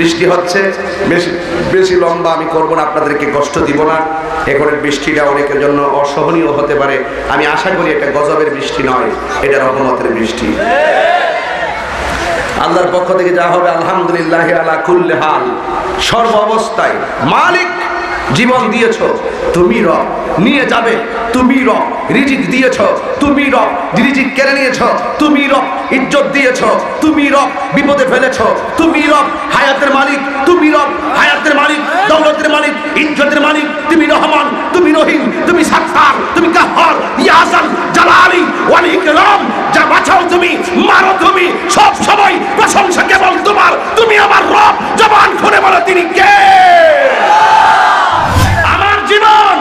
বৃষ্টি হচ্ছে, বেশি বেশি লম্বা আমি করব না, আপনাদেরকে কষ্ট দিব না। এখনের বৃষ্টিটা অনেকের জন্য অসহনীয় হতে পারে, আমি আশা করি এটা গজবের বৃষ্টি নয়, এটা রহমতের বৃষ্টি। আল্লাহর পক্ষ থেকে যা হবে আলহামদুলিল্লাহ আলা কুল্লি হাল। সর্ব অবস্থায় মালিক, জীবন দিয়েছ তুমি, রব নিয়ে যাবে তুমি, রব রিজিক দিয়েছ তুমি, রব রিজিক কেড়ে নিয়েছ তুমি, রব ইজ্জত দিয়েছ তুমি, রব বিপদে ফেলেছ তুমি, রব হায়াতের মালিক তুমি, রব হায়াতের মালিক, দৌলতের মালিক, ইজ্জতের মালিক তুমি, রহমান তুমি, রহিম তুমি, সাত্তার তুমি, কাহ্হার, ইয়া হাসান জালালি ওয়াল ইকরাম, যা বাঁচাও তুমি, মারো তুমি, সব সময় প্রশংসা কেবল তোমার। তুমি আমার রব, জবান খুলে বলো তিনি কে। আমার জীবন,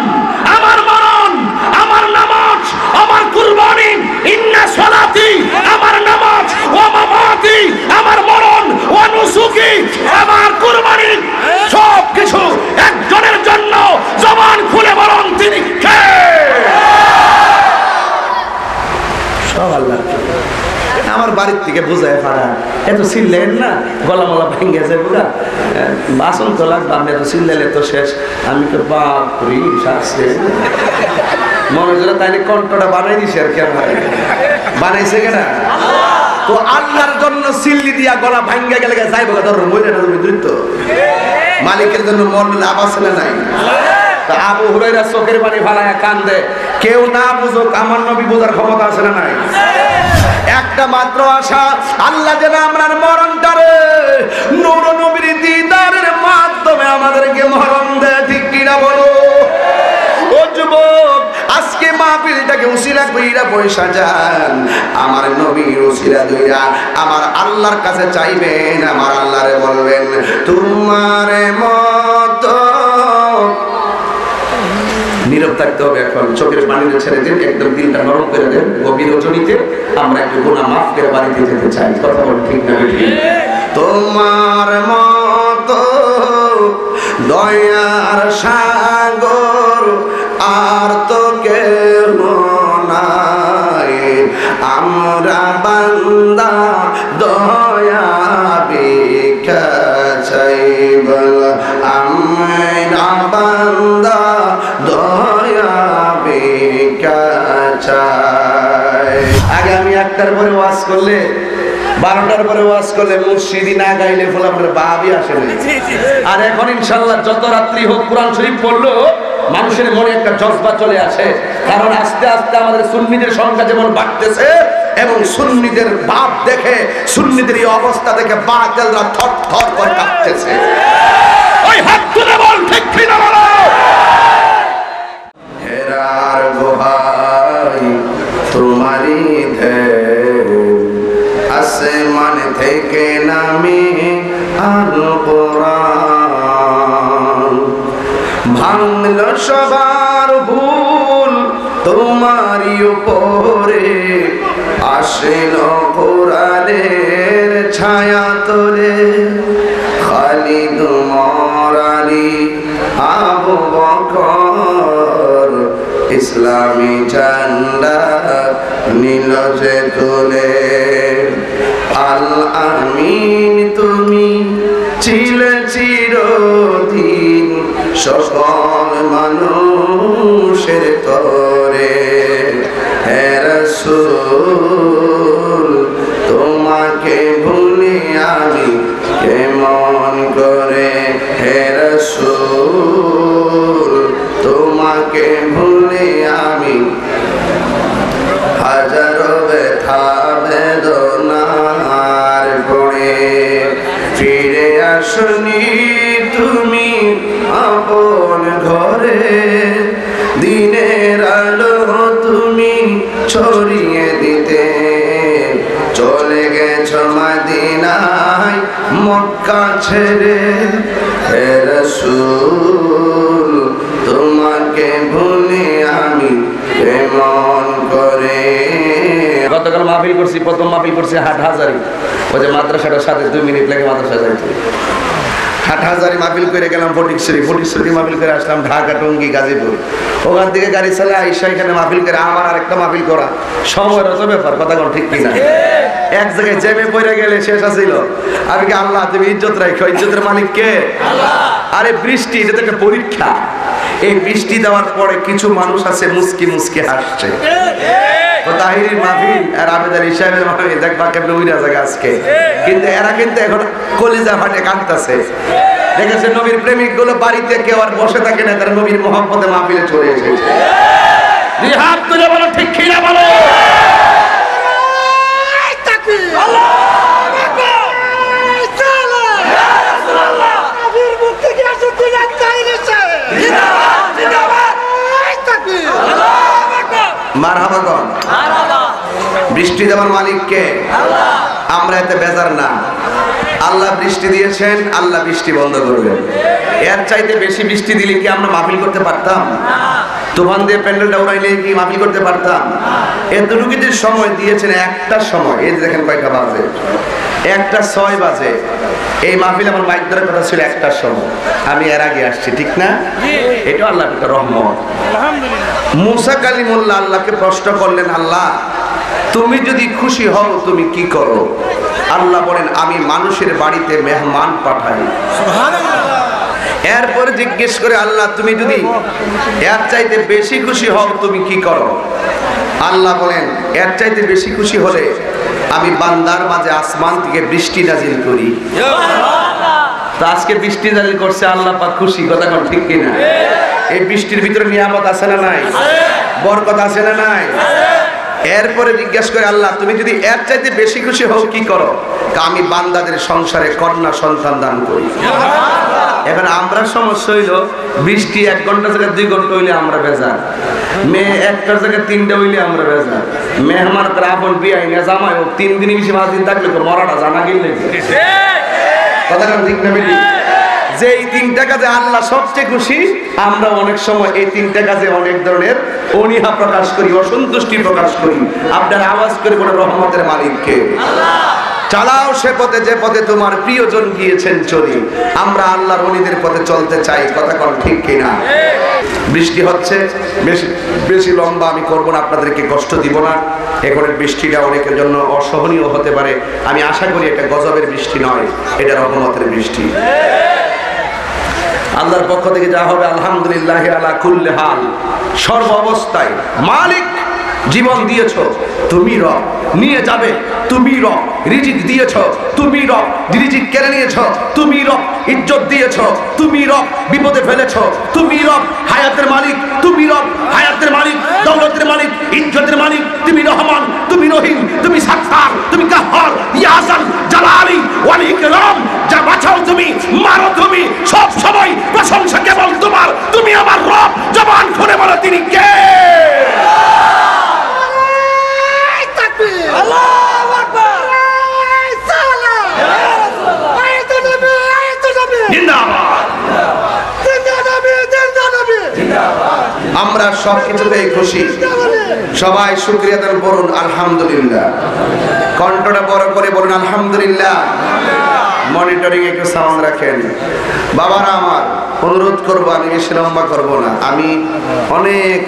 আমার মরণ, আমার নামাজ, আমার কুরবানি, ইন্না সালাতি, আমার নামাজ, ওয়া মামাতি, আমার মরণ, ওয়া নুসুকি, আমার কুরবানি, সব কিছু একজনের জন্য। জবান খুলে বলুন তিনি কে। সব আল্লাহ। আমার বাড়ির থেকে বুঝায় ফাড়া, এত চিল্লেন না, গলা মলা ভেঙে যায় বুড়া, বাসন তো লাগবে, আপনি এত চিল্লালে তো শেষ। আমি তো বাপরি শাসছে মনে করে, তাইলে কণ্ঠটা বানাই দিছে আর কেন বানাইছে কেনা। তো আল্লাহর জন্য চিল্লি দিয়া গলা ভাঙ্গা গেলে যাইব, ধরো মরে না তুমি দ্রুত। মালিকের জন্য মরলে লাভ আছে না নাই? আবু হুরায়রা চোখের পানি ফালায়া কান্দে, কেউ না বুঝুক আমার নবী বোঝার ক্ষমতা আছে না নাই? একটা মাত্র আশা, আল্লাহ যেন আমরার মরণটারে নূর নবীর দিদারের মাধ্যমে আমাদেরকে মরণ দেয়, ঠিক কিনা বলো? ও যুবক, আজকে মাহফিলটাকে উসিলা কইরা পয়সা যান, আমার নবীর উসিলা দইরা আমার আল্লাহর কাছে চাইবেন, আমার আল্লাহরে বলবেন তোমার মতো। নীরব থাকতে হবে, এখন চোখের পানি ছেড়ে দেন, একদম দিলটা নরম করে দেন। গভীর রজনীতে আমরা একটু গুনাহ মাফ করে বাড়িতে যেতে চাই, কথা বল ঠিক না? তোমার মতো দয়ার সাগর আর তো কেউ নাই, আমরা বান্দা দয়া ভিক্ষা চাই, বল আমরা বান্দা দয়া ভিক্ষা চাই। আগে আমি 1টার পরে ওয়াজ করলে, 12টার পরে ওয়াজ করলে মুর্শিদি না গাইলে ফলে আমার বাবই আসে না। আর এখন ইনশাআল্লাহ যত রাত্রি হোক কোরআন শরীফ পড়লো মানুষের মনে একটা জজবা চলে আসে, কারণ আস্তে আস্তে আমাদের সুন্নিদের সংখ্যা যেমন বাড়তেছে, এবং সুন্নিদের ভাব দেখে, সুন্নিদের এই অবস্থা দেখে বাতিলরা থর থর করে কাঁপতেছে। ওই হাত তুলে বল ঠিক কি না বলো। হেরার গোহাই তোমারই ঢেউ, আসমান থেকে নামে আল কোরআন, ভাঙল সবার ভুল তোমারই উপরে, আসেন কোরআনের ছায়া তোরে, খালিদ ওমর আলী আবু বকর, ইসলামী ঝান্ডা নীল যে তোলে, আল আমিন তুমি ছিলে চিরদিন সকল মানুষের তরে, হে রাসূল তোমাকে ভুলি আমি কেমন করে, হে রাসূল তোমাকে ভুলি আমি হাজারো ব্যথা বেদনার পড়ে, ফিরে আসনি তুমি আপন ঘরে, দিনের আলো তুমি ছড়িয়ে দিতে, চলে গেছো মদিনায় মক্কা ছেড়ে, হে রাসূল তোমাকে ভুলি আমি কেমন করে। গতকাল মাহফিল করছি, প্রথম মাহফিল করছি হাটহাজারি, ওই যে মাদ্রাসাটার সাথে 2 মিনিট লাগে মাদ্রাসা যাইতে, হাটহাজারি মাহফিল করে গেলাম ফটিকছড়ি মাহফিল করে আসলাম ঢাকা, টঙ্গী, গাজীপুর। ওখান থেকে গাড়ি চালা আইসা এখানে মাহফিল করে আমার আরেকটা মাহফিল করা সময়ের তো ব্যাপার, কথা কোন ঠিক কিনা? এক জায়গায় জ্যামে পড়ে গেলে শেষ আছিল। আমি কি আল্লাহ তুমি ইজ্জত রাখো, ইজ্জতের মালিক কে? আরে বৃষ্টি, এটা তো একটা পরীক্ষা। এই বৃষ্টি দেওয়ার পরে কিছু মানুষ আছে মুস্কি মুস্কি হাসছে। তাহিরির মাহফিল আর আবেদ আলী সাহেবের মাহফিল দেখবা কেমন উইরা জায়গা আজকে, কিন্তু এরা কিন্তু এখন কলিজা ফাটে কাঁদতেছে। দেখেছে নবীর প্রেমিক গুলো বাড়িতে কেউ আর বসে থাকে না, তারা নবীর মোহাম্মদে মাহফিলে চলে এসেছে। হাত তুলে বলো ঠিক কিনা বলো। মারহাবা গণ। বৃষ্টি দেওয়ার মালিক কে? আমরা এতে বেজার না। আল্লাহ বৃষ্টি দিয়েছেন, আল্লাহ বৃষ্টি বন্ধ করবেন। এর চাইতে বেশি বৃষ্টি দিলে কি আমরা মাহফিল করতে পারতাম? তুফান দিয়ে প্যান্ডেলটা উড়াইলে কি মাহফিল করতে পারতাম? এতটুকু যে সময় দিয়েছেন, একটা সময়, এই দেখেন কয়টা বাজে, 1:06 বাজে। এই মাহফিল আমার মাইক ধরার কথা ছিল 1টার সময়, আমি এর আগে আসছি, ঠিক না? এটা আল্লাহর একটা রহমত। মুসা কালিমুল্লাহ আল্লাহকে প্রশ্ন করলেন, আল্লাহ তুমি যদি খুশি হও তুমি কি করো? আল্লাহ বলেন, আমি মানুষের বাড়িতে মেহমান পাঠাই। এরপরে জিজ্ঞেস করে, আল্লাহ তুমি যদি এর চাইতে বেশি খুশি হও তুমি কি করো? আল্লাহ বলেন, এর চাইতে বেশি খুশি হলে আমি বান্দার মাঝে আসমান থেকে বৃষ্টি নাজিল করি। তো আজকে বৃষ্টি নাজিল করছে, আল্লাহ পাক খুশি, কথা কোন ঠিক কিনা? এই বৃষ্টির ভিতরে নিয়ামত আছে না নাই? বরকত আছে না নাই? এরপরে জিজ্ঞেস করে, আল্লাহ তুমি যদি এর চাইতে বেশি খুশি হও কি করো? আমি বান্দাদের সংসারে কন্যা সন্তান দান করি। এখন আমরা সমস্যা হইল, বৃষ্টি 1 ঘন্টা জায়গায় 2 ঘন্টা হইলে আমরা বেজার, মেয়ে 1টার জায়গায় 3টা হইলে আমরা বেজার, মেহমান তার আপন বিয়াই না জামাই হোক 3 দিনই বেশি 5 দিন থাকলে তো মরাটা জানা গেলে কথা ঠিক না বেটি? যে এই 3টা কাজে আল্লাহ সবচেয়ে খুশি, আমরা অনেক সময় এই 3টা কাজে অনেক ধরনের অনীহা প্রকাশ করি, অসন্তুষ্টি প্রকাশ করি। আপনার আওয়াজ করে বলে রহমতের মালিককে চালাও সে পথে যে পথে তোমার প্রিয়জন গিয়েছেন চলি। আমরা আল্লাহর ওলিদের পথে চলতে চাই, কথা কোন ঠিক কিনা? বৃষ্টি হচ্ছে, বেশি লম্বা আমি করব না, আপনাদেরকে কষ্ট দিব না। এখন বৃষ্টিটা অনেকের জন্য অসহনীয় হতে পারে, আমি আশা করি এটা গজবের বৃষ্টি নয়, এটা রহমতের বৃষ্টি। আল্লাহর পক্ষ থেকে যা হবে আলহামদুলিল্লাহ আলা কুল্লি হাল, সর্ব অবস্থায় মালিক জীবন দিয়েছ তুমি, রব নিয়ে যাবে তুমি, রব রিজিক দিয়েছ তুমি, রব রিজিক কেড়ে নিয়েছ তুমি, রব ইজ্জত দিয়েছ তুমি, রব বিপদে ফেলেছ তুমি, রব হায়াতের মালিক তুমি, রব হায়াতের মালিক, দৌলতের মালিক, ইজ্জতের মালিক তুমি, রহমান তুমি, রহিম তুমি, সাত্তার তুমি, কাহ্হার, ইয়া হাসান জালালি ওয়াল ইকরাম, যা বাঁচাও তুমি, মারো তুমি, সব সময় প্রশংসা কেবল তোমার। তুমি আমার রব, জবান খুলে বলো তিনি কে? আমরা সব কিছুতেই খুশি, সবাই শুকরিয়া দান করুন আলহামদুলিল্লাহ। কণ্ঠটা বড় করে বলুন আলহামদুলিল্লাহ। মনিটরিং একটু সাউন্ড রাখেন। বাবারা আমার, অনুরোধ করবো, আমি বেশি লম্বা করবো না, আমি অনেক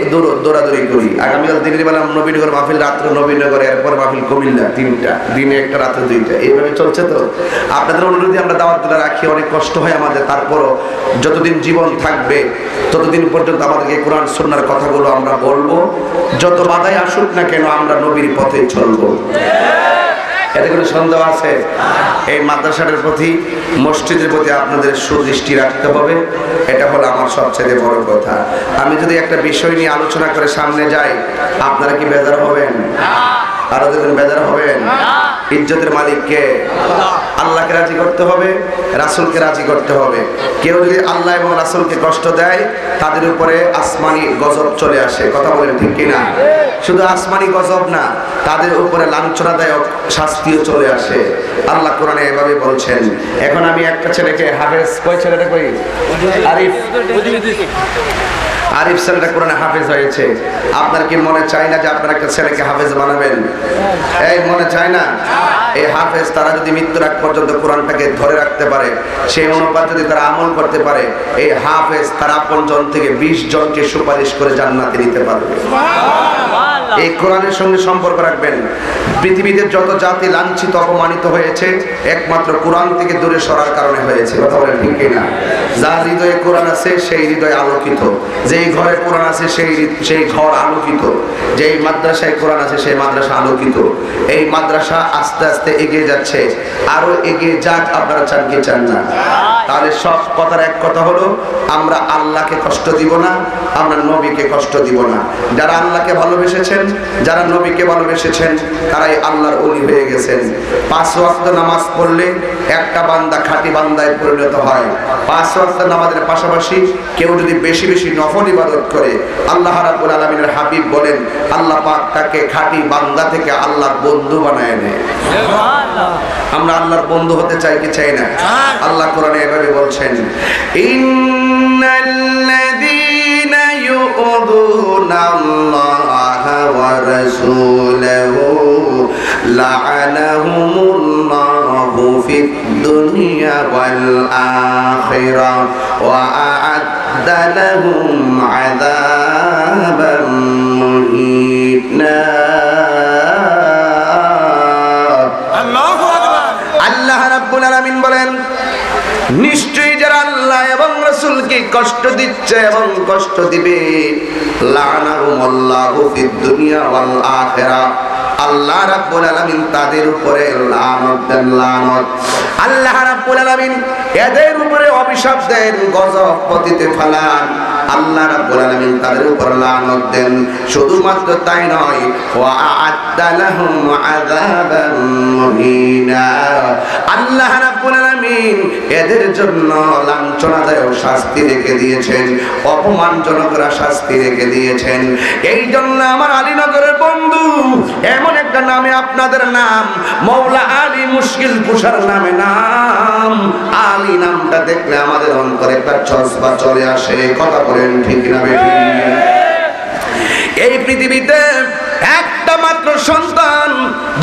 দৌড়াদৌড়ি করি। আগামীকাল দিনের বেলা নবীনগর মাহফিল, রাত্রে নবীনগর, এরপর মাহফিল কুমিল্লা, 3টা দিনে 1টা, রাত্রে 2টা, এইভাবে চলছে। তো আপনাদের অনুরোধে আমরা দাওয়াতগুলো রাখি, অনেক কষ্ট হয় আমাদের, তারপরও যতদিন জীবন থাকবে ততদিন পর্যন্ত আমাদেরকে কোরআন সুন্নাহর কথাগুলো আমরা বলবো। যত বাধাই আসুক না কেন আমরা নবীর পথে চলবো। এতে কোনো সন্দেহ আছে? এই মাদ্রাসাটার প্রতি, মসজিদের প্রতি আপনাদের সুদৃষ্টি রাখতে হবে, এটা হলো আমার সবচেয়ে বড় কথা। আমি যদি একটা বিষয় নিয়ে আলোচনা করে সামনে যাই, আপনারা কি বেজার হবেন? আরো দেখবেন বেজার হবেন। ইজ্জতের মালিককে আল্লাহকে রাজি করতে হবে, রাসূলকে রাজি করতে হবে। কেউ যদি আল্লাহ এবং রাসূলকে কষ্ট দেয়, তাদের উপরে আসমানি গজব চলে আসে, কথা বলেন ঠিক কিনা? শুধু আসমানি গজব না, তাদের উপরে লাঞ্ছনাদায়ক শাস্তিও চলে আসে। আল্লাহ কোরআনে এভাবে বলছেন। এখন আমি একটা ছেলেকে হাফেজ, কই ছেলেটা কই? আরিফ ছেলেটা কোরআনে হাফেজ হয়েছে। আপনার কি মনে চায় না যে আপনার একটা ছেলেকে হাফেজ বানাবেন? এই মনে চায় না এই হাফেজ তারা যদি মৃত্যুর আগ পর্যন্ত কোরআনটাকে ধরে রাখতে পারে, সেই অনুপাত যদি তারা আমল করতে পারে, এই হাফেজ তারা 50 জন থেকে 20 জনকে সুপারিশ করে জান্নাতে নিতে পারবে। এই কোরআনের সঙ্গে সম্পর্ক রাখবেন। পৃথিবীতে যত জাতি লাঞ্ছিত অপমানিত হয়েছে একমাত্র কোরআন থেকে দূরে সরার কারণে হয়েছে। কথা বলেন ঠিক কিনা? যার হৃদয়ে কোরআন আছে সেই হৃদয় আলোকিত, যেই ঘরে কোরআন আছে সেই ঘর আলোকিত, যেই মাদ্রাসায় কোরআন আছে সেই মাদ্রাসা আলোকিত। এই মাদ্রাসা আস্তে আস্তে এগিয়ে যাচ্ছে, আরো এগিয়ে যাক। আপনারা চান কি চান না? তাহলে সব কথার এক কথা হলো, আমরা আল্লাহকে কষ্ট দিব না, আমরা নবীকে কষ্ট দিব না। যারা আল্লাহকে ভালোবেসেছেন, যারা নবীকে ভালোবেসেছেন, তারাই আল্লাহর ওলি হয়ে গেছেন। 5 ওয়াক্ত নামাজ পড়লে একটা বান্দা খাঁটি বান্দায় পরিণত হয়। 5 ওয়াক্ত নামাজের পাশাপাশি কেউ যদি বেশি বেশি নফল ইবাদত করে, আল্লাহ রাব্বুল আলামিনের হাবিব বলেন আল্লাহ পাক তাকে খাঁটি বান্দা থেকে আল্লাহর বন্ধু বানায় নেয়। আমরা আল্লাহর বন্ধু হতে চাই কি চাই না? আল্লাহ কোরআনে এভাবে বলছেন, ইন্নাল্লাযীনা ইউযুনাল্লাহা ওয়া রাসূলাহু লা'আনাহুমুল্লাহু ফিদ দুনিয়া ওয়াল আখিরাহ ওয়া আ'আদ্দা লাহুম আযাবান মুহিনা। আল্লাহ রাব্বুল আলামিন বলেন, নিশ্চয়ই যারা আল্লাহ এবং রাসূলকে কষ্ট দিচ্ছে এবং কষ্ট দিবে, লা'নাহুমুল্লাহু ফিদ দুনিয়া ওয়াল আখিরাহ, আল্লাহ রাব্বুল আলামিন তাদের উপরে লানত দেন, লানত। আল্লাহ রাব্বুল আলামিন এদের উপরে অভিশাপ দেন, গজব পতিতে ফেলান। আল্লাহ রাব্বুল আলামিন তাদের উপর লানত দেন। শুধুমাত্র তাই নয়, ওয়া আ'আদ্দা লাহুম আযাবান মুহিনা, আল্লাহ রাব্বুল আলামিন এদের জন্য লাঞ্ছনাদায়ক শাস্তি রেখে দিয়েছেন, অপমানজনক শাস্তি রেখে দিয়েছেন। এই জন্য আমার আলীনগরের বন্ধু, এমন একটা নামে আপনাদের নাম, মৌলা আলী মুশকিল কুশার নামে নাম। আলী নামটা দেখলে আমাদের অন্তরে একটা জজবা চলে আসে। কথা বলেন ঠিক না বেঠিক? এই পৃথিবীতে একটা মাত্র সন্তান,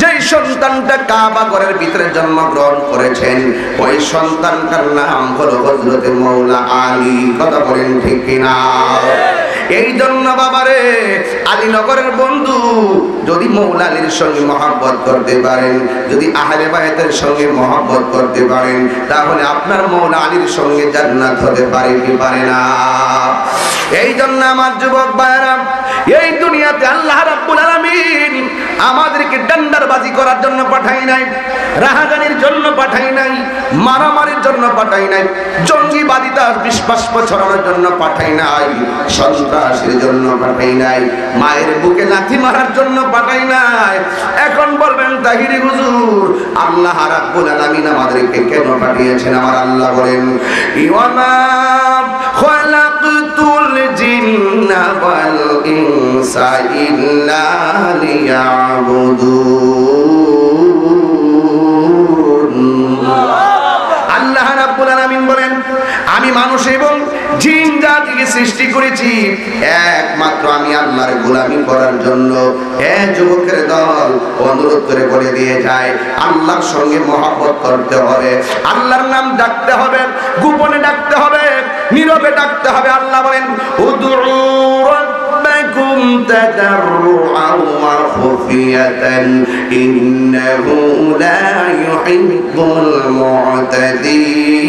যেই সন্তানটা কাবা ঘরের ভিতরে জন্মগ্রহণ করেছেন, ওই সন্তানটার নাম হলো হযরত মৌলা আলী। কথা বলেন ঠিক কিনা? এই জন্য বাবারে, আলীনগরের বন্ধু, যদি মৌলা আলীর সঙ্গে মহব্বত করতে পারেন, যদি আহলে বায়তের সঙ্গে মহব্বত করতে পারেন, তাহলে আপনার মৌলা আলীর সঙ্গে জান্নাত হতে পারে কি পারে না? এই জন্য আমার যুবক ভাইরা, এই দুনিয়াতে আল্লাহ রাব্বুল আলামিন আমাদেরকে ডান্ডারবাজি করার জন্য পাঠাই নাই, রাহাজানির জন্য পাঠাই নাই, মারামারির জন্য পাঠাই নাই, জঙ্গিবাদিতা বিশ্বাস ছড়ানোর জন্য পাঠাই নাই, সন্ত্রাসের জন্য পাঠাই নাই, মায়ের বুকে লাথি মারার জন্য পাঠাই নাই। এখন বলবেন তাহিরি হুজুর, আল্লাহ রাব্বুল আলামিন আমাদেরকে কেন পাঠিয়েছেন? আমার আল্লাহ বলেন, ইওয়ামা খালাকতুল জিন্না ওয়াল ইনসা ইল্লা লিয়াবুদুন। আল্লাহ রাব্বুল আলামিন বলেন, আমি মানুষ এবং জিন জাতিকে সৃষ্টি করেছি একমাত্র আমি আল্লাহর গোলামি করার জন্য। যুবকের দল অনুরোধ করে বলে দিয়ে যায়, আল্লাহর সঙ্গে মহব্বত করতে হবে, আল্লাহর নাম ডাকতে হবে, গোপনে ডাকতে হবে, নীরবে ডাকতে হবে। আল্লাহ বলেন, উদউ রাব্বাকুম তাদাররুআন ওয়া খুফিয়াতান ইন্নাহু লা ইউহিব্বুল মু'তাদিন।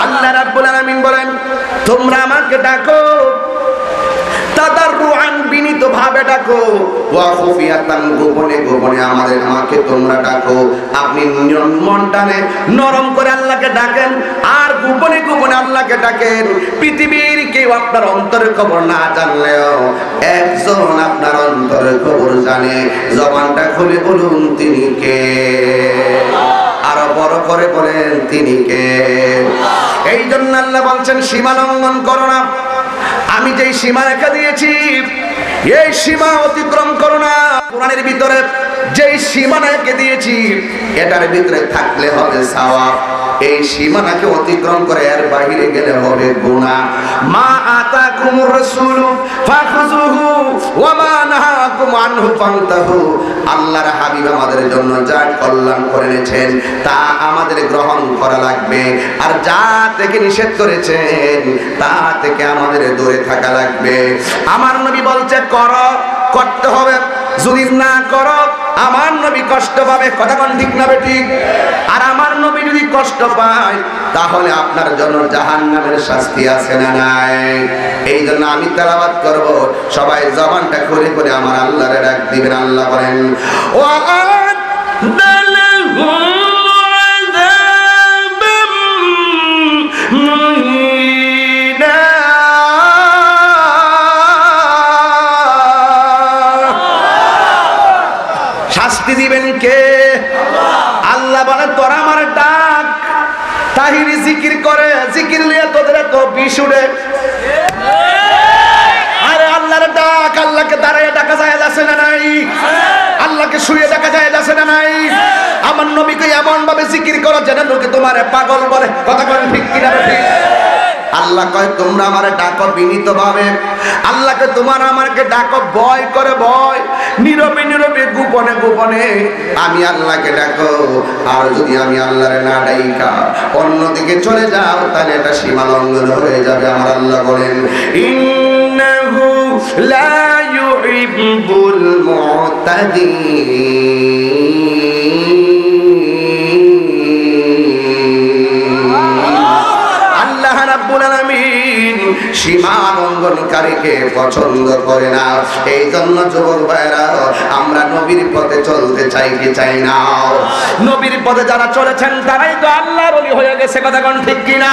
আল্লাহ রাব্বুল আলামিন বলেন, তোমরা আমাকে ডাকো, তাদাররুআন বিনীতভাবে ডাকো, ওয়া খুফিয়াতান গোপনে গোপনে আমাকে তোমরা ডাকো। আপনি মনটানে নরম করে আল্লাহকে ডাকেন আর গোপনে গোপনে আল্লাহকে ডাকেন। পৃথিবীর কেউ আপনার অন্তরের খবর না জানলেও একজন আপনার অন্তরের খবর জানে। জবানটা খুলে বলুন তিনি কে, আরো বড় করে বলেন তিনি কে। এই জন্য আল্লাহ বলছেন, সীমা লঙ্ঘন করো না। আমি যেই সীমা রেখে দিয়েছি এই সীমা অতিক্রম করো না। কোরআনের ভিতরে যেই সীমানাকে দিয়েছি এটার ভিতরে থাকলে হবে সওয়াব, এই সীমানাকে অতিক্রম করে এর বাইরে গেলে হবে গুনাহ। মা আতাকুমুর রাসূলু ফাখুযুহু ওয়া মা নাহাকুম আনহু ফান্তাহু। আল্লাহর হাবিব আমাদের জন্য যা কল্যাণ করে এনেছেন তা আমাদের গ্রহণ করা লাগবে, আর যা থেকে নিষেধ করেছেন তা থেকে আমাদের দূরে থাকা লাগবে। আমার নবী বলছে করো, করতে হবে, যদি না করো আমার নবী কষ্ট পাবে। কথা কোন ঠিক না বেঠিক? আর আমার নবী যদি কষ্ট পায় তাহলে আপনার জন্য জাহান্নামের শাস্তি আছে না নাই? এই জন্য আমি তেলাওয়াত করব, সবাই জবানটা খুলে করে আমার আল্লাহরে ডাক দিবেন। আল্লাহ বলেন শাস্তি দিবেন কে? আল্লাহ বলে তোরা আমার ডাক, তাহিরি জিকির করে, জিকির নিয়ে তোদের তো বিশুড়ে। আরে আল্লাহর ডাক, আল্লাহকে দাঁড়িয়ে ডাকা যায় আছে না নাই? আল্লাহকে শুয়ে ডাকা যায় আছে না নাই? আমার নবীকে এমন ভাবে জিকির করো যেন লোকে তোমারে পাগল বলে। কথা কোন ঠিক কিনা ঠিক? আল্লাহ কয় তোমরা আমারে ডাকো বিনীত ভাবে, আল্লাহকে তোমার আমাকে ডাকো ভয় করে, ভয় নীরবে নীরবে গোপনে গোপনে আমি আল্লাহকে ডাকো। আর যদি আমি আল্লাহরে না ডাইকা অন্যদিকে চলে যাও তাহলে এটা সীমা লঙ্ঘন হয়ে যাবে। আমার আল্লাহ বলেন ইন্নাহু লা ইউহিব্বুল মুতাদিন। আল্লাহ রাব্বুল আলামিন সীমা লঙ্ঘনকারীকে পছন্দ করে না। এই জন্য যুবক ভাইরা আমরা নবীর পথে চলতে চাই কি চাই না? নবীর পথে যারা চলেছেন তারাই তো আল্লাহর ওলি হয়ে গেছে। কথা কোন ঠিক কিনা?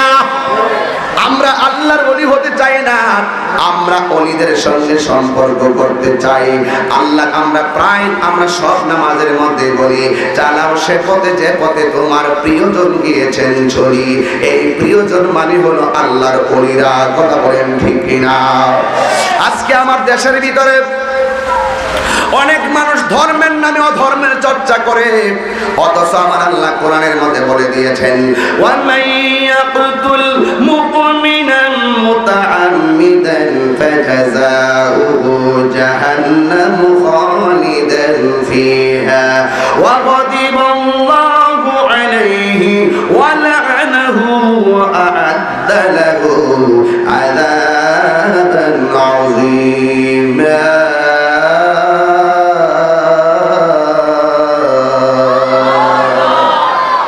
আমরা আল্লাহর ওলি হতে চাই না, আমরা ওলিদের সঙ্গে সম্পর্ক করতে চাই। আল্লাহ আমরা সব নামাজের মধ্যে বলি চালাও সে পথে যে পথে তোমার প্রিয়জন গিয়েছেন চলি। এই প্রিয়জন মানে হলো আল্লাহর ওলিরা। কথা বলেন ঠিক কিনা? আজকে আমার দেশের ভিতরে অনেক মানুষ ধর্মের নামে অধর্মের চর্চা করে, অথচ আমার আল্লাহ কোরআনের মধ্যে বলে দিয়েছেন ওয়া মাইয়াকুতুল মুমিনান মুতাআম্মিদান ফাজাযাউহু জাহান্নামু খালিদান ফিহা ওয়া গাদিবাল্লাহু আলাইহি ওয়া লা'নাহু ওয়া আ'আদ্দা লাহু আযাবান আযীমা।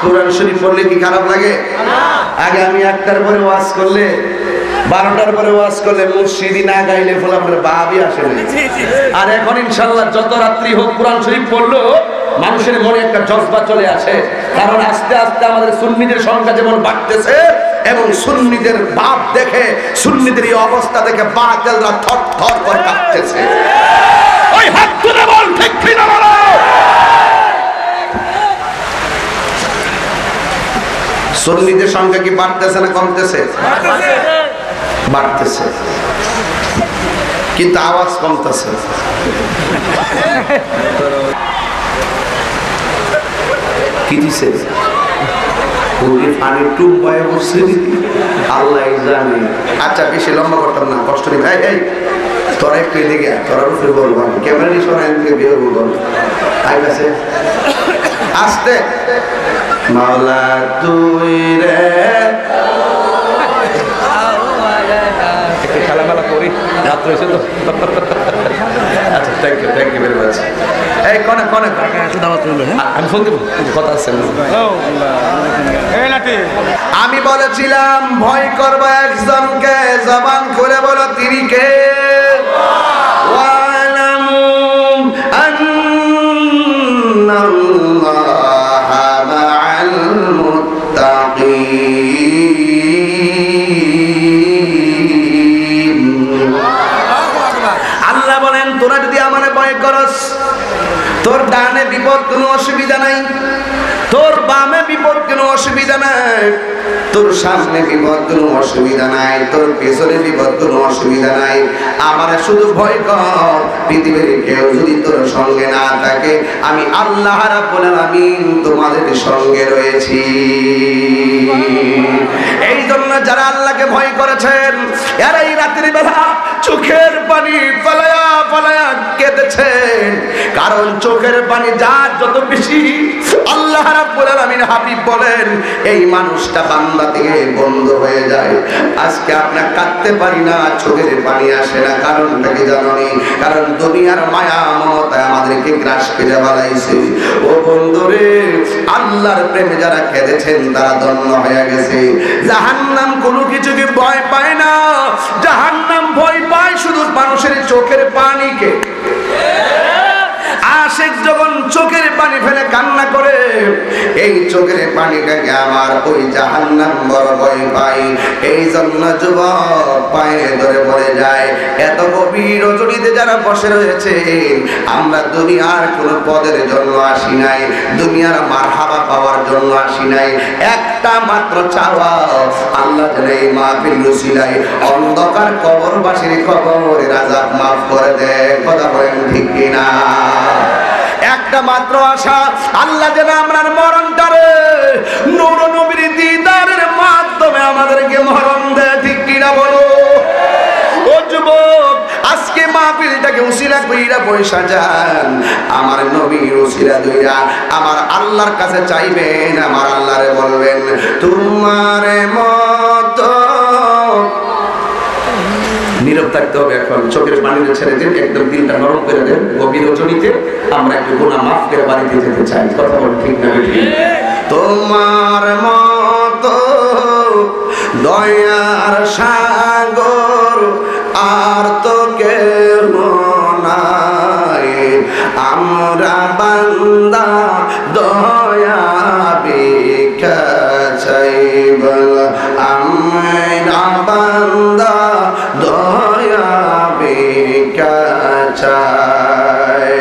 কোরআন শরীফ পড়লে কি খারাপ লাগে? আগে আমি 1টার পরে ওয়াজ করলে, 12টার পরে ওয়াজ করলে মুর্শিদি না গাইলে ফলে আমার ভাবই আসে না। আর এখন ইনশাআল্লাহ যত রাত্রি হোক কোরআন শরীফ পড়লো মানুষের মনে একটা জজবা চলে আসে। কারণ আস্তে আস্তে আমাদের সুন্নিদের সংখ্যা যেমন বাড়তেছে এবং সুন্নিদের ভাব দেখে, সুন্নিদের এই অবস্থা দেখে বাতিলরা থর থর করে কাঁপতেছে। ওই হাত তুলে বল ঠিক কিনা বলো। সুন্নিদের সংখ্যা কি বাড়তেছে না কমতেছে? বাড়তেছে, কিন্তু আওয়াজ কমতেছে। কি দিছে? পানির টুম পায়ে বসছে, আল্লাহ জানে। আচ্ছা বেশি লম্বা করতাম না, কষ্ট নেই। এই তোরা একটু এদিকে, তোরা উপরে বলবো, আমি ক্যামেরা নিয়ে সরাই বিয়ে বলবো। তাই আছে আসতে মাওলা তুই রে খেলামেলা করি রাত রয়েছে তো। আচ্ছা থ্যাংক ইউ ভেরি মাচ। এই কোনে আমি ফোন দেবো, কথা আছে। আমি বলেছিলাম ভয় করবো একজনকে, জবান খুলে বলো তিনি কে? আল্লাহ বলেন তোরা যদি আমারে ভয় করস, তোর ডানে বিপদ কোনো অসুবিধা নাই, তোর বামে বিপদ কোনো অসুবিধা নাই, তোর সামনে বিপদ কোনো অসুবিধা নাই, তোর পেছনে বিপদ কোনো অসুবিধা নাই। আমার শুধু ভয় কর, পৃথিবীর কেউ যদি তোর সঙ্গে না থাকে, আমি আল্লাহ রাব্বুল আলামিন তোমাদের সঙ্গে রয়েছি। এই জন্য যারা আল্লাহকে ভয় করেছেন, এরা এই রাতের বেলা চোখের পানি ফলায়া ফলায়া কেঁদেছেন। কারণ চোখের পানি যার যত বেশি, আল্লাহ রাব্বুল আলামিন হাবিব বলেন এই মানুষটা বান্দা থেকে বন্ধ হয়ে যায়। আজকে আপনার কাঁদতে পারি না, চোখের পানি আসে না, কারণটা কি জানেন? কারণ দুনিয়ার মায়া মমতা আমাদেরকে গ্রাস করে ফেলাইছে। ও বন্ধুরে, আল্লাহর প্রেমে যারা কেঁদেছেন তারা ধন্য হয়ে গেছে। জাহান্নাম কোনো কিছুকে ভয় পায় না, জাহান্নাম ভয় পায় শুধু মানুষের চোখের পানিকে। আশিক যখন চোখের পানি ফেলে কান্না করে, এই চোখের পানিটাকে আমার ওই জাহান্নাম বড় ভয় পাই। এই জন্য যুবক পায়ে ধরে বলে যায়, এত গভীর রজনীতে যারা বসে রয়েছে, আমরা দুনিয়ার কোন পদের জন্য আসি নাই, দুনিয়ার মারহাবা পাওয়ার জন্য আসি নাই। একটা মাত্র চাওয়া, আল্লাহ যেন এই মাহফিল রুসিলায় অন্ধকার কবরবাসীর কবরের আযাব মাফ করে দেয়। কথা বলেন ঠিক কিনা? একটা মাত্র আশা, আল্লাহ যেন আমরার মরণটারে নূর নবীর দিদারের মাধ্যমে আমাদেরকে মরণ দেয়। ঠিক কিনা বলো? ও যুবক, আজকে মাহফিলটাকে উসিলা কইরা পয়সা যান, আমার নবীর উসিলা দইরা আমার আল্লাহর কাছে চাইবেন, আমার আল্লাহরে বলবেন তোমার মতো। নীরব থাকতে হবে এখন, চোখের পানিতে ছেড়ে দিন, একদম দিলটা নরম করে দেন। গভীর রজনীতে আমরা একটু গুনাহ মাফ করে বাড়িতে যেতে চাই। কথা বল ঠিক না? তোমার মতো দয়ার সাগর আর তো কেউ নাই, আমরা বান্দা দয়া ভিক্ষা চাইব, আমরা বান্দা দয়া ভিক্ষা চাই।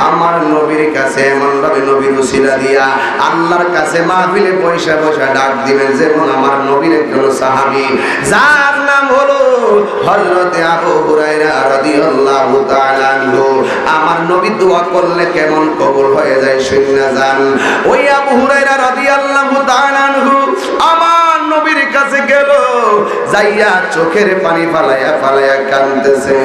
আমার নবীর কাছে এমন ভাবে নবীর উসিলা দিয়া আল্লাহর কাছে মাহফিলে পয়সা পয়সা ডাক দিবেন, যেমন আমার নবীর একজন সাহাবী যার নাম হলো হযরতে আবু হুরায়রা রাদিয়াল্লাহু তাআলা আনহু। আমার নবী দোয়া করলে কেমন কবুল হয়ে যায় শুনে যান। ওই আবু হুরায়রা রাদিয়াল্লাহু তাআলা আনহু আমার নবীর কাছে গেল, যাইয়া চোখের পানি ফালাইয়া ফালাইয়া কাঁদতেছে।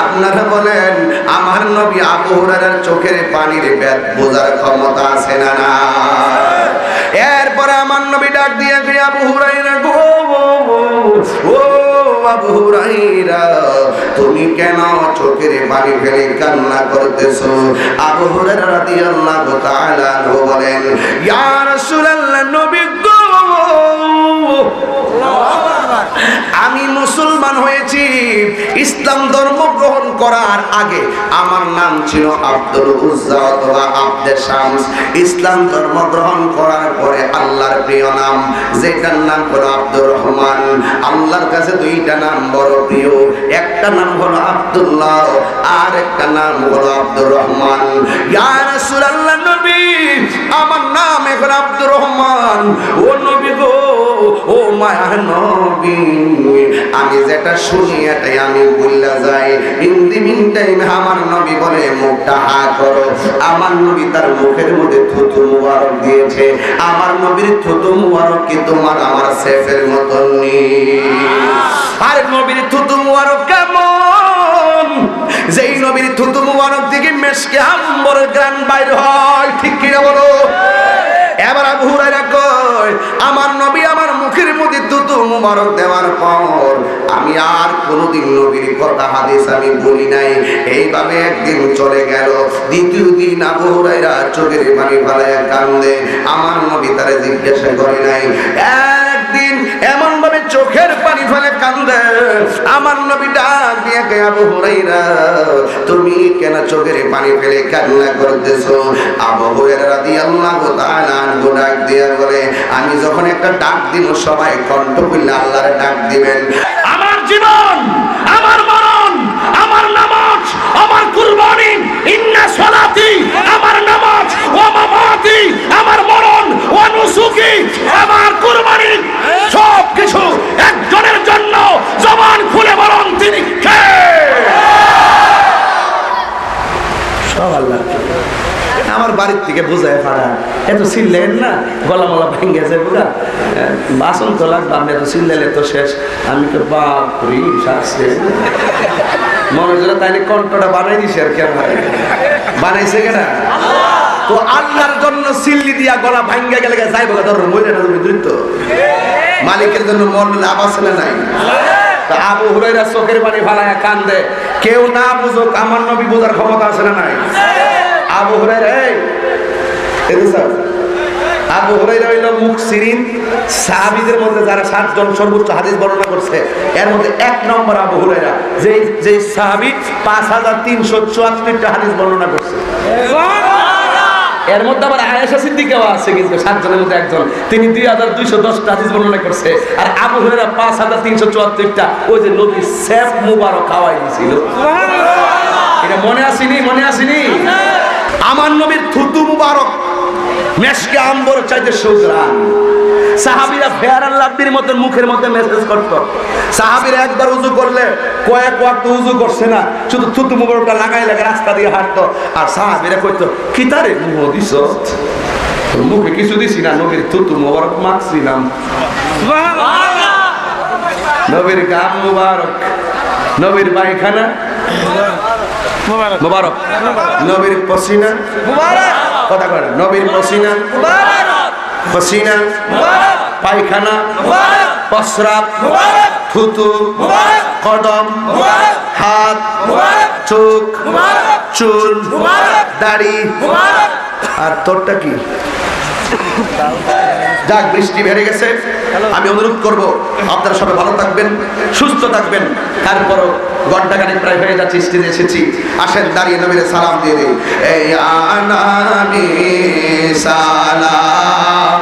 আপনারা বলেন আমার নবী আবু হুরায়রার চোখের পানির ব্যাধ বোঝার ক্ষমতা আছে না? না। এরপরে আমার নবী ডাক দিয়ে গিয়ে আবু হুরায়রা গো, ও আবু হুরায়রা, তুমি কেন চোখের পানি ফেলে কান্না করতেছো? আবু হুরায়রা রাদিয়াল্লাহু তাআলা আনহু বলেন, ইয়া রাসূলুল্লাহ, নবী গো, আমি মুসলমান হয়েছি। ইসলাম ধর্ম গ্রহণ করার আগে আমার নাম ছিল আব্দুল উজ্জা অথবা আব্দে শামস। ইসলাম ধর্ম গ্রহণ করার পরে আল্লাহর প্রিয় নাম, যেটার নাম হলো আব্দুর রহমান। আল্লাহর কাছে দুইটা নাম বড় প্রিয়, একটা নাম হলো আব্দুল্লাহ আর একটা নাম হলো আব্দুর রহমান। ইয়া রাসূলুল্লাহ, নবী আমার নাম এখন আব্দুর রহমান। ও নবী গো, ও মায়া নবী, আমি যেটা শুনি এটাই আমি বললা যাই। ইন টাইমে আমার নবী বলে মুখটা হা করো। আমার নবী তার মুখের মধ্যে থুতু মুবারক দিয়েছে। আমার নবীর থুতু মুবারক কি তোমার আমার সেফের মতন নেই? আর নবীর থুতু মুবারক কেমন? যেই নবীর থুতু মুবারক দিকে মেশকে আম্বরের গ্রান বাইর হয়। ঠিক কিনা বলো? এবার আবু হুরায়রা কয়, আমার নবী আমার মুখের মধ্যে থুতু মুবারক দেওয়ার পর আমি আর কোনোদিন নবীর কথা হাদিস আমি বলি নাই। এইভাবে একদিন চলে গেল। দ্বিতীয় দিন আবু হুরায়রা চোখের পানি ফেলাইয়া কান্দে। আমার নবী তারে জিজ্ঞাসা করে নাই। একদিন এমন ভাবে চোখের পানি ফেলে কান্দে। আমার নবী ডাক দিয়ে কে, আবু হুরায়রা, তুমি কেন চোখের পানি ফেলে কান্না করতেছো? আবু হুরায়রা রাদিয়াল্লাহু তাআলা আনহু ডাক দিয়ে বলে, আমি যখন একটা ডাক দিব সবাই কণ্ঠ খুলে আল্লাহর ডাক দিবেন। আমার জীবন, আমার মরণ, আমার নামাজ, আমার কুরবানি, ইন্না সালাতি, আমার নামাজ, ওয়া মামাতি, আমার মরণ, ওয়া নুসুকি, আমার বাড়ির থেকে বুঝায় ফাড়ান এত চিল্লেন না গলা মলা ভেঙে যায় বুড়া বাসন তো লাগবে আমি এত চিল্লাইলে তো শেষ আমি তো বাপরি শাসছে মনে হচ্ছিল তাই কণ্ঠটা বানাই দিছে আর কেন বানাইছে কেনা তো আল্লাহর জন্য সিল্লি দিয়া গলা ভাঙ্গা গেলে যাইব ধরো মহিলাটা তুমি দ্রুত মালিকের জন্য মন লাভ আছে না নাই তা আবু হুরায়রা চোখের পানি ফালায়া কান্দে কেউ না বুঝুক আমার নবী বোঝার ক্ষমতা আছে না নাই আবু হুরায়রা আবু হুরায়রা হইল মুকসিরিন সাহাবীদের মধ্যে যারা 7 জন সর্বোচ্চ হাদিস বর্ণনা করছে এর মধ্যে 1 নম্বর আবু হুরায়রা যে সাহাবী 5374টা হাদিস বর্ণনা করছে এর মধ্যে আবার আয়েশা সিদ্দিকাও আছে কিন্তু 7 জনের মধ্যে একজন তিনি 2210টা হাদিস বর্ণনা করছে আর আবু হুরায়রা 5374টা ওই যে নবী সেফ মুবারক খাওয়াই দিয়েছিল সুবহানাল্লাহ এটা মনে আসেনি আমার নবীর থুতু মুবারক মেশকে আম্বর চাইতে সুগ্রাণ সাহাবীরা ফেয়ার আল লাভবির মতো মুখের মধ্যে মেসেজ করত সাহাবীরা একবার ওযু করলে কয়েক ওয়াক্ত ওযু করছে না শুধু থুতু মুবারকটা লাগাই লাগে রাস্তা দিয়ে হাঁটতো আর সাহাবীরা কইতো কি তারে মুহ দিছ মুখে কিছু দিছি না নবীর থুতু মুবারক মাখছিলাম সুবহানাল্লাহ নবীর গাম মুবারক নবীর পায়খানা মুবারক নবীর পসিনা মুবারক কথা কয় নবীর পসিনা মুবারক পসিনা মুবারক পায়খানা মুবারক প্রস্রাব মুবারক থুতু মুবারক কদম মুবারক হাত মুবারক চোখ মুবারক চুল মুবারক দাড়ি মুবারক আর তোরটা কি যাক বৃষ্টি বেড়ে গেছে আমি অনুরোধ করব আপনারা সবাই ভালো থাকবেন সুস্থ থাকবেন তারপরও ঘন্টাখানেক প্রায় হয়ে যাচ্ছে স্টেজে এসেছি আসেন দাঁড়িয়ে নবীর সালাম দিয়ে দিই এই আনামি সালাম